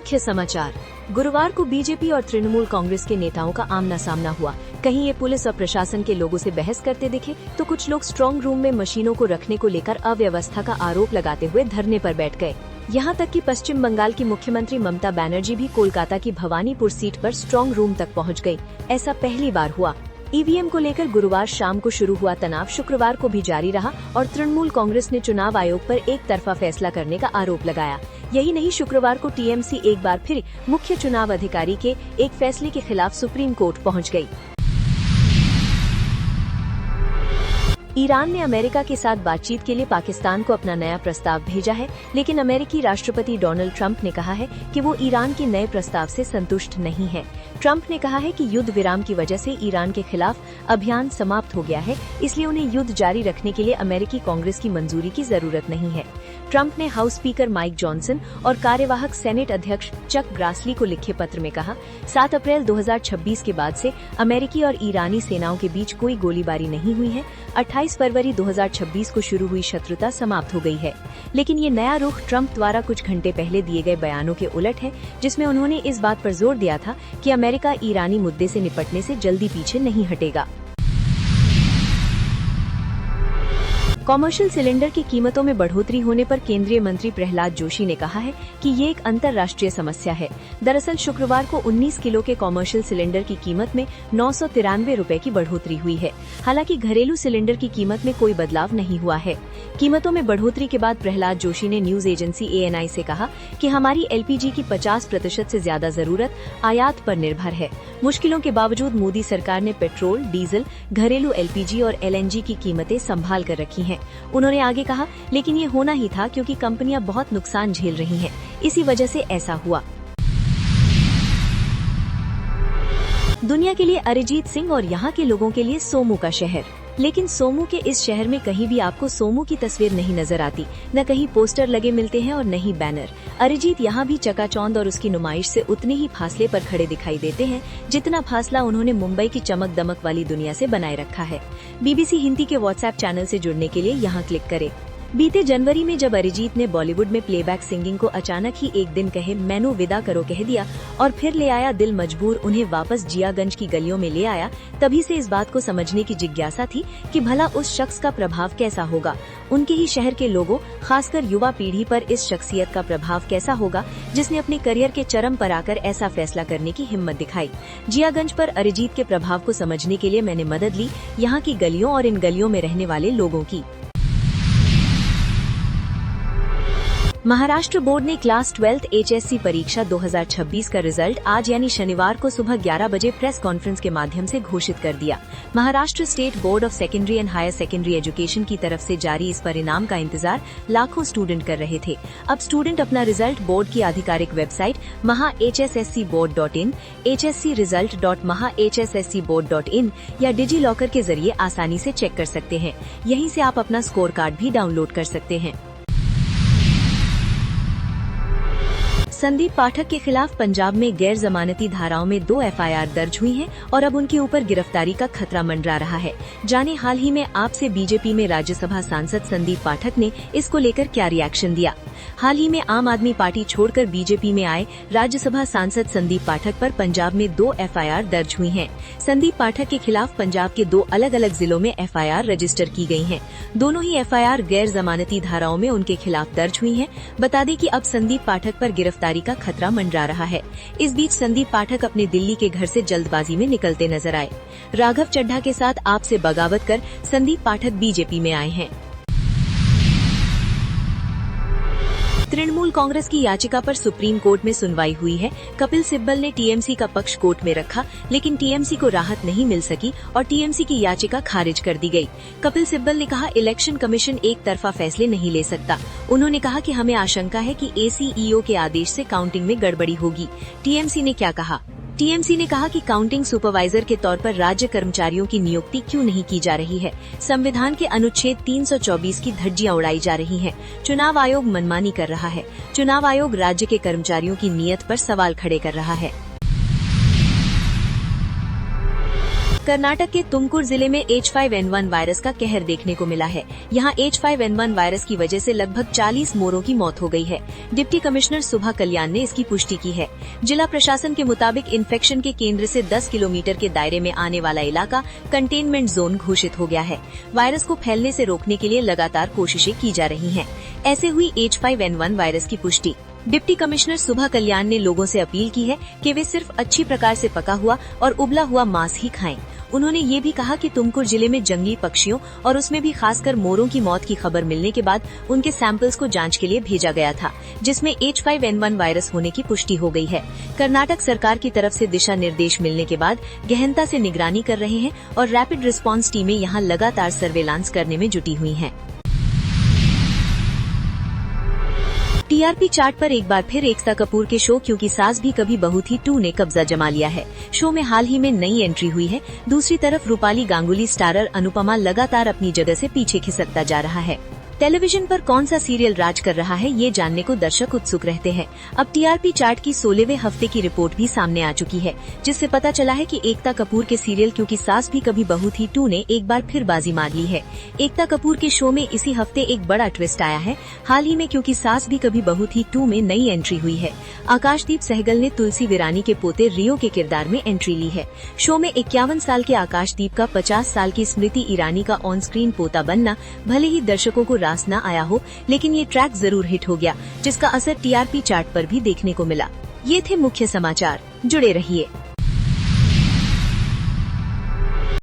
मुख्य समाचार। गुरुवार को बीजेपी और तृणमूल कांग्रेस के नेताओं का आमना सामना हुआ। कहीं ये पुलिस और प्रशासन के लोगों से बहस करते दिखे, तो कुछ लोग स्ट्रांग रूम में मशीनों को रखने को लेकर अव्यवस्था का आरोप लगाते हुए धरने पर बैठ गए। यहाँ तक कि पश्चिम बंगाल की मुख्यमंत्री ममता बनर्जी भी कोलकाता की भवानीपुर सीट पर स्ट्रांग रूम तक पहुँच गयी। ऐसा पहली बार हुआ। ईवीएम को लेकर गुरुवार शाम को शुरू हुआ तनाव शुक्रवार को भी जारी रहा और तृणमूल कांग्रेस ने चुनाव आयोग पर एक तरफा फैसला करने का आरोप लगाया। यही नहीं, शुक्रवार को टीएमसी एक बार फिर मुख्य चुनाव अधिकारी के एक फैसले के खिलाफ सुप्रीम कोर्ट पहुंच गई। ईरान ने अमेरिका के साथ बातचीत के लिए पाकिस्तान को अपना नया प्रस्ताव भेजा है, लेकिन अमेरिकी राष्ट्रपति डोनाल्ड ट्रंप ने कहा है कि वो ईरान के नए प्रस्ताव से संतुष्ट नहीं है। ट्रंप ने कहा है कि युद्ध विराम की वजह से ईरान के खिलाफ अभियान समाप्त हो गया है, इसलिए उन्हें युद्ध जारी रखने के लिए अमेरिकी कांग्रेस की मंजूरी की जरूरत नहीं है। ट्रंप ने हाउस स्पीकर माइक जॉनसन और कार्यवाहक सेनेट अध्यक्ष चक ग्रासली को लिखे पत्र में कहा, 7 अप्रैल 2026 के बाद से अमेरिकी और ईरानी सेनाओं के बीच कोई गोलीबारी नहीं हुई है। 28 फरवरी 2026 को शुरू हुई शत्रुता समाप्त हो गई है। लेकिन ये नया रुख ट्रंप द्वारा कुछ घंटे पहले दिए गए बयानों के उलट है, जिसमें उन्होंने इस बात पर जोर दिया था कि अमेरिका ईरानी मुद्दे से निपटने से जल्दी पीछे नहीं हटेगा। कॉमर्शियल सिलेंडर की कीमतों में बढ़ोतरी होने पर केंद्रीय मंत्री प्रहलाद जोशी ने कहा है कि ये एक अंतर्राष्ट्रीय समस्या है। दरअसल शुक्रवार को 19 किलो के कॉमर्शियल सिलेंडर की कीमत में 993 रुपए की बढ़ोतरी हुई है। हालांकि घरेलू सिलेंडर की कीमत में कोई बदलाव नहीं हुआ है। कीमतों में बढ़ोतरी के बाद प्रहलाद जोशी ने न्यूज एजेंसी ANI से कहा कि हमारी LPG की 50% से ज्यादा जरूरत आयात पर निर्भर है। मुश्किलों के बावजूद मोदी सरकार ने पेट्रोल, डीजल, घरेलू LPG और LNG की कीमतें संभाल कर रखी हैं। उन्होंने आगे कहा, लेकिन ये होना ही था क्योंकि कंपनियां बहुत नुकसान झेल रही हैं, इसी वजह से ऐसा हुआ। दुनिया के लिए अरिजीत सिंह और यहाँ के लोगों के लिए सोमू का शहर। लेकिन सोमू के इस शहर में कहीं भी आपको सोमू की तस्वीर नहीं नजर आती। न कहीं पोस्टर लगे मिलते हैं और न ही बैनर। अरिजीत यहाँ भी चकाचौंध और उसकी नुमाइश से उतने ही फासले पर खड़े दिखाई देते हैं जितना फासला उन्होंने मुंबई की चमक दमक वाली दुनिया से बनाए रखा है। BBC हिंदी के WhatsApp चैनल से जुड़ने के लिए यहाँ क्लिक करें। बीते जनवरी में जब अरिजीत ने बॉलीवुड में प्लेबैक सिंगिंग को अचानक ही एक दिन कहे मैनू विदा करो कह दिया और फिर ले आया दिल मजबूर उन्हें वापस जियागंज की गलियों में ले आया, तभी से इस बात को समझने की जिज्ञासा थी कि भला उस शख्स का प्रभाव कैसा होगा। उनके ही शहर के लोगों, खासकर युवा पीढ़ी पर इस शख्सियत का प्रभाव कैसा होगा जिसने अपने करियर के चरम पर आकर ऐसा फैसला करने की हिम्मत दिखाई। जियागंज पर अरिजीत के प्रभाव को समझने के लिए मैंने मदद ली यहाँ की गलियों और इन गलियों में रहने वाले लोगों की। महाराष्ट्र बोर्ड ने क्लास 12th HSC परीक्षा 2026 का रिजल्ट आज यानी शनिवार को सुबह 11 बजे प्रेस कॉन्फ्रेंस के माध्यम से घोषित कर दिया। Maharashtra state board of secondary and higher secondary education की तरफ से जारी इस परिणाम का इंतजार लाखों स्टूडेंट कर रहे थे। अब स्टूडेंट अपना रिजल्ट बोर्ड की आधिकारिक वेबसाइट mahahsscboard.in, hscresult.mahahsscboard.in या डिजी लॉकर के जरिए आसानी से चेक कर सकते हैं। यहीं से आप अपना स्कोर कार्ड भी डाउनलोड कर सकते हैं। संदीप पाठक के खिलाफ पंजाब में गैर जमानती धाराओं में 2 FIR दर्ज हुई हैं और अब उनके ऊपर गिरफ्तारी का खतरा मंडरा रहा है। जाने हाल ही में आपसे बीजेपी में राज्यसभा सांसद संदीप पाठक ने इसको लेकर क्या रिएक्शन दिया। हाल ही में आम आदमी पार्टी छोड़कर बीजेपी में आए राज्यसभा सांसद संदीप पाठक पर पंजाब में 2 FIR दर्ज हुई हैं। संदीप पाठक के खिलाफ पंजाब के 2 अलग अलग जिलों में FIR रजिस्टर की गई हैं। दोनों ही FIR गैर जमानती धाराओं में उनके खिलाफ दर्ज हुई हैं। बता दें कि अब संदीप पाठक पर गिरफ्तारी का खतरा मंडरा रहा है। इस बीच संदीप पाठक अपने दिल्ली के घर से जल्दबाजी में निकलते नजर आए। राघव चड्ढा के साथ आपसे बगावत कर संदीप पाठक बीजेपी में आए हैं। तृणमूल कांग्रेस की याचिका पर सुप्रीम कोर्ट में सुनवाई हुई है। कपिल सिब्बल ने टीएमसी का पक्ष कोर्ट में रखा, लेकिन टीएमसी को राहत नहीं मिल सकी और टीएमसी की याचिका खारिज कर दी गई। कपिल सिब्बल ने कहा, इलेक्शन कमीशन एक तरफा फैसले नहीं ले सकता। उन्होंने कहा कि हमें आशंका है कि ACEO के आदेश से काउंटिंग में गड़बड़ी होगी। टीएमसी ने क्या कहा? टीएमसी ने कहा कि काउंटिंग सुपरवाइजर के तौर पर राज्य कर्मचारियों की नियुक्ति क्यों नहीं की जा रही है। संविधान के अनुच्छेद 324 की धज्जियां उड़ाई जा रही हैं। चुनाव आयोग मनमानी कर रहा है। चुनाव आयोग राज्य के कर्मचारियों की नीयत पर सवाल खड़े कर रहा है। कर्नाटक के तुमकुर जिले में H5N1 वायरस का कहर देखने को मिला है। यहाँ H5N1 वायरस की वजह से लगभग 40 मोरों की मौत हो गई है। डिप्टी कमिश्नर सुभा कल्याण ने इसकी पुष्टि की है। जिला प्रशासन के मुताबिक इन्फेक्शन के केंद्र से 10 किलोमीटर के दायरे में आने वाला इलाका कंटेनमेंट जोन घोषित हो गया है। वायरस को फैलने से रोकने के लिए लगातार कोशिशें की जा रही हैं। ऐसे हुई H5N1 वायरस की पुष्टि। डिप्टी कमिश्नर सुभा कल्याण ने लोगों से अपील की है कि वे सिर्फ अच्छी प्रकार से पका हुआ और उबला हुआ मांस ही खाएं। उन्होंने ये भी कहा कि तुमकुर जिले में जंगली पक्षियों और उसमें भी खासकर मोरों की मौत की खबर मिलने के बाद उनके सैंपल्स को जांच के लिए भेजा गया था, जिसमें H5N1 वायरस होने की पुष्टि हो गई है। कर्नाटक सरकार की तरफ से दिशा निर्देश मिलने के बाद गहनता से निगरानी कर रहे हैं और रैपिड रिस्पांस टीमें यहां लगातार सर्वेलांस करने में जुटी हुई हैं। टीआरपी चार्ट पर एक बार फिर एकता कपूर के शो क्योंकि सास भी कभी बहू थी 2 ने कब्जा जमा लिया है। शो में हाल ही में नई एंट्री हुई है। दूसरी तरफ रूपाली गांगुली स्टारर अनुपमा लगातार अपनी जगह से पीछे खिसकता जा रहा है। टेलीविजन पर कौन सा सीरियल राज कर रहा है, ये जानने को दर्शक उत्सुक रहते हैं। अब टीआरपी चार्ट की 16वें हफ्ते की रिपोर्ट भी सामने आ चुकी है, जिससे पता चला है कि एकता कपूर के सीरियल क्योंकि सास भी कभी बहू थी 2 ने एक बार फिर बाजी मार ली है। एकता कपूर के शो में इसी हफ्ते एक बड़ा ट्विस्ट आया है। हाल ही में क्योंकि सास भी कभी बहू थी 2 में नई एंट्री हुई है। आकाशदीप सहगल ने तुलसी विरानी के पोते रियो के किरदार में एंट्री ली है। शो में 51 साल के आकाशदीप का 50 साल की स्मृति ईरानी का ऑन स्क्रीन पोता बनना भले ही दर्शकों को रास न आया हो, लेकिन ये ट्रैक जरूर हिट हो गया, जिसका असर टीआरपी चार्ट पर भी देखने को मिला। ये थे मुख्य समाचार। जुड़े रहिए।